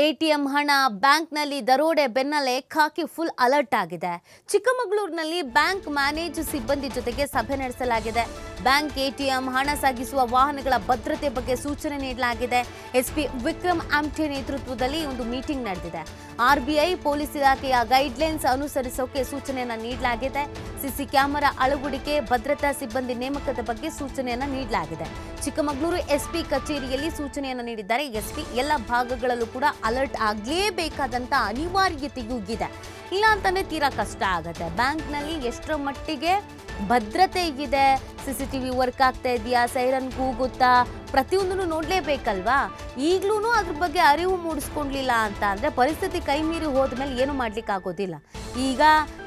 ATM ಹಣ ಬ್ಯಾಂಕ್ನಲ್ಲಿ ದರೋಡೆ ಬೆನ್ನಲ್ಲೇ ಖಾಕಿ ಫುಲ್ ಅಲರ್ಟ್ ಆಗಿದೆ. ಚಿಕ್ಕಮಗಳೂರಿನಲ್ಲಿ ಬ್ಯಾಂಕ್ ಮ್ಯಾನೇಜ್ ಸಿಬ್ಬಂದಿ ಜೊತೆಗೆ ಸಭೆ ನಡೆಸಲಾಗಿದೆ. ಬ್ಯಾಂಕ್ ಎಟಿಎಂ ಹಣ ಸಾಗಿಸುವ ವಾಹನಗಳ ಭದ್ರತೆ ಬಗ್ಗೆ ಸೂಚನೆ ನೀಡಲಾಗಿದೆ. ಎಸ್ಪಿ ವಿಕ್ರಮ್ ಆಮ್ಟೆ ನೇತೃತ್ವದಲ್ಲಿ ಒಂದು ಮೀಟಿಂಗ್ ನಡೆದಿದೆ. ಆರ್ಬಿಐ ಪೊಲೀಸ್ ಇಲಾಖೆಯ ಗೈಡ್ಲೈನ್ಸ್ ಅನುಸರಿಸೋಕೆ ಸೂಚನೆಯನ್ನ ನೀಡಲಾಗಿದೆ. ಸಿಸಿ ಕ್ಯಾಮೆರಾ ಅಳವಡಿಕೆ, ಭದ್ರತಾ ಸಿಬ್ಬಂದಿ ನೇಮಕದ ಬಗ್ಗೆ ಸೂಚನೆಯನ್ನ ನೀಡಲಾಗಿದೆ. ಚಿಕ್ಕಮಗಳೂರು ಎಸ್ಪಿ ಕಚೇರಿಯಲ್ಲಿ ಸೂಚನೆಯನ್ನ ನೀಡಿದ್ದಾರೆ. ಎಸ್ಪಿ ಎಲ್ಲ ಭಾಗಗಳಲ್ಲೂ ಕೂಡ ಅಲರ್ಟ್ ಆಗಲೇಬೇಕಾದಂತ ಅನಿವಾರ್ಯತೆಯೂ ಇದೆ. ಇಲ್ಲ ಅಂತಂದ್ರೆ ತೀರಾ ಕಷ್ಟ ಆಗುತ್ತೆ. ಬ್ಯಾಂಕ್ನಲ್ಲಿ ಎಷ್ಟರ ಮಟ್ಟಿಗೆ ಭದ್ರತೆ ಇದೆ, ಸಿಸಿಟಿವಿ ವರ್ಕ್ ಆಗ್ತಾ ಇದೆಯಾ, ಸೈರನ್ ಕೂಗುತ್ತಾ, ಪ್ರತಿಯೊಂದನ್ನು ನೋಡಲೇಬೇಕಲ್ವಾ. ಈಗಲೂ ಅದ್ರ ಬಗ್ಗೆ ಅರಿವು ಮೂಡಿಸ್ಕೊಂಡಿಲ್ಲ ಅಂತ ಅಂದರೆ ಪರಿಸ್ಥಿತಿ ಕೈ ಮೀರಿ ಹೋದ್ಮೇಲೆ ಏನು ಮಾಡ್ಲಿಕ್ಕೆ ಆಗೋದಿಲ್ಲ. ಈಗ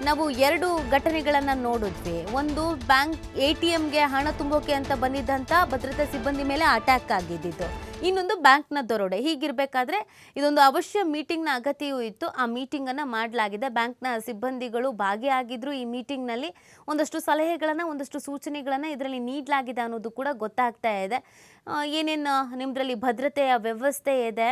ನಾವು ಎರಡು ಘಟನೆಗಳನ್ನು ನೋಡಿದ್ವಿ. ಒಂದು ಬ್ಯಾಂಕ್ ಎಟಿಎಂಗೆ ಹಣ ತುಂಬೋಕೆ ಅಂತ ಬಂದಿದ್ದಂಥ ಭದ್ರತಾ ಸಿಬ್ಬಂದಿ ಮೇಲೆ ಅಟ್ಯಾಕ್ ಆಗಿದ್ದು, ಇನ್ನೊಂದು ಬ್ಯಾಂಕ್ನ ದರೋಡೆ. ಹೀಗಿರಬೇಕಾದ್ರೆ ಇದೊಂದು ಅವಶ್ಯ ಮೀಟಿಂಗ್ನ ಅಗತ್ಯವೂ ಇತ್ತು. ಆ ಮೀಟಿಂಗನ್ನು ಮಾಡಲಾಗಿದೆ. ಬ್ಯಾಂಕ್ನ ಸಿಬ್ಬಂದಿಗಳು ಭಾಗಿಯಾಗಿದ್ದರು. ಈ ಮೀಟಿಂಗ್ನಲ್ಲಿ ಒಂದಷ್ಟು ಸಲಹೆಗಳನ್ನು, ಒಂದಷ್ಟು ಸೂಚನೆಗಳನ್ನು ಇದರಲ್ಲಿ ನೀಡಲಾಗಿದೆ ಅನ್ನೋದು ಕೂಡ ಗೊತ್ತಾಗ್ತಾ ಇದೆ. ಏನೇನು ನಿಮ್ಮದ್ರಲ್ಲಿ ಭದ್ರತೆಯ ವ್ಯವಸ್ಥೆ ಇದೆ,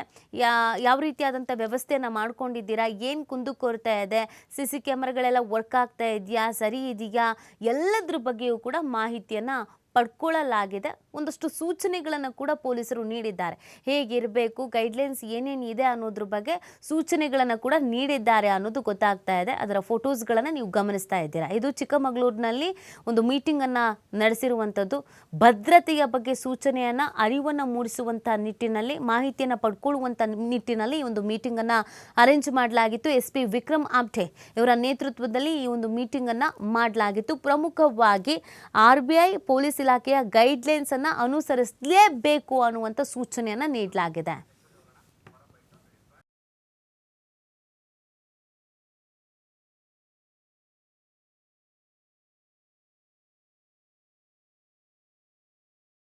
ಯಾವ ರೀತಿಯಾದಂಥ ವ್ಯವಸ್ಥೆಯನ್ನು ಮಾಡ್ಕೊಂಡಿದ್ದೀರಾ, ಏನು ಕುಂದುಕೊರತೆ ಇದೆ, ಸಿಸಿ ಕ್ಯಾಮ್ರಾಗಳೆಲ್ಲ ವರ್ಕ್ ಆಗ್ತಾ ಇದೆಯಾ, ಸರಿ ಇದೆಯಾ, ಎಲ್ಲದ್ರ ಬಗ್ಗೆಯೂ ಕೂಡ ಮಾಹಿತಿಯನ್ನು ಪಡ್ಕೊಳ್ಳಲಾಗಿದೆ. ಒಂದಷ್ಟು ಸೂಚನೆಗಳನ್ನು ಕೂಡ ಪೊಲೀಸರು ನೀಡಿದ್ದಾರೆ. ಹೇಗಿರಬೇಕು, ಗೈಡ್ಲೈನ್ಸ್ ಏನೇನಿದೆ ಅನ್ನೋದ್ರ ಬಗ್ಗೆ ಸೂಚನೆಗಳನ್ನು ಕೂಡ ನೀಡಿದ್ದಾರೆ ಅನ್ನೋದು ಗೊತ್ತಾಗ್ತಾ ಇದೆ. ಅದರ ಫೋಟೋಸ್ಗಳನ್ನು ನೀವು ಗಮನಿಸ್ತಾ ಇದ್ದೀರಾ. ಇದು ಚಿಕ್ಕಮಗಳೂರಿನಲ್ಲಿ ಒಂದು ಮೀಟಿಂಗನ್ನು ನಡೆಸಿರುವಂಥದ್ದು. ಭದ್ರತೆಯ ಬಗ್ಗೆ ಸೂಚನೆಯನ್ನು, ಅರಿವನ್ನು ಮೂಡಿಸುವಂಥ ನಿಟ್ಟಿನಲ್ಲಿ, ಮಾಹಿತಿಯನ್ನು ಪಡ್ಕೊಳ್ಳುವಂಥ ನಿಟ್ಟಿನಲ್ಲಿ ಈ ಒಂದು ಮೀಟಿಂಗನ್ನು ಅರೇಂಜ್ ಮಾಡಲಾಗಿತ್ತು. ಎಸ್ಪಿ ವಿಕ್ರಮ್ ಆಮ್ಟೆ ಇವರ ನೇತೃತ್ವದಲ್ಲಿ ಈ ಒಂದು ಮೀಟಿಂಗನ್ನು ಮಾಡಲಾಗಿತ್ತು. ಪ್ರಮುಖವಾಗಿ ಆರ್ಬಿಐ ಪೊಲೀಸ್ ಇಲಾಖೆಯ ಗೈಡ್ಲೈನ್ಸ್ ಅನ್ನು ಅನುಸರಿಸಲೇಬೇಕು ಅನ್ನುವಂಥ ಸೂಚನೆಯನ್ನು ನೀಡಲಾಗಿದೆ.